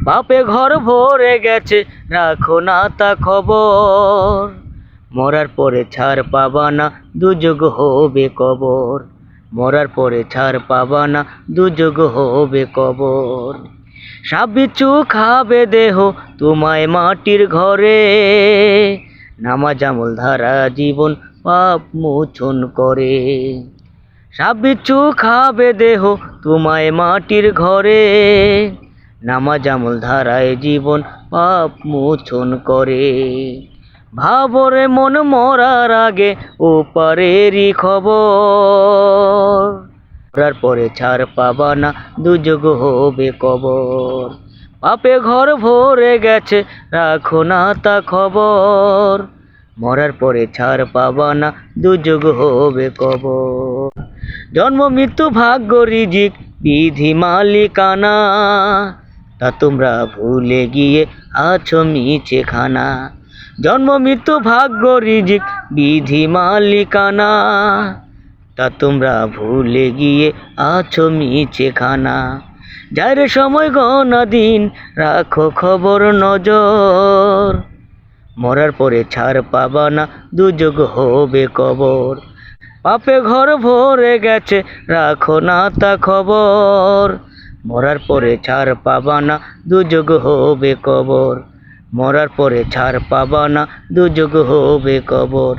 পাপে ঘর ভরে গেছে, রাখো না তা খবর। মরার পরে ছাড় পাবা না, দুযোগ হবে কবর। মরার পরে ছাড় পাবা না, দুযোগ হবে কবর। সাপ বিচ্ছু খাবে দেহ তোমায় মাটির ঘরে। নামাজ আমল ধারা জীবন পাপ মোচন করে। সাপ বিচ্ছু খাবে দেহ তোমায় মাটির ঘরে। নামাজ আমল ধারায় জীবন পাপ মোচন করে। ভাবরে মন মরার আগে ওপারেরই খবর। মরার পরে ছাড় পাবা না, দুযোগ হবে কবর। পাপে ঘর ভরে গেছে, রাখো না তা খবর। মরার পরে ছাড় পাবা না, দুযোগ হবে কবর। জন্ম মৃত্যু ভাগ্য রিজিক বিধি মালিকানা, তা তোমরা ভুলে গিয়ে আছো মিছে খানা। জন্ম মৃত্যু ভাগ্য রিজিক বিধি মালিকানা, তা তোমরা ভুলে গিয়ে আছো মিছে খানা। যার সময় গণা দিন, রাখো খবর নজর। মরার পরে ছাড় পাবা না, দুযোগ হবে কবর। পাপে ঘর ভরে গেছে, রাখো না তা খবর। মরার পরে ছাড় পাবা না, দুযোগ হবে কবর। মরার পরে ছাড় পাবা না, দুযোগ হবে কবর।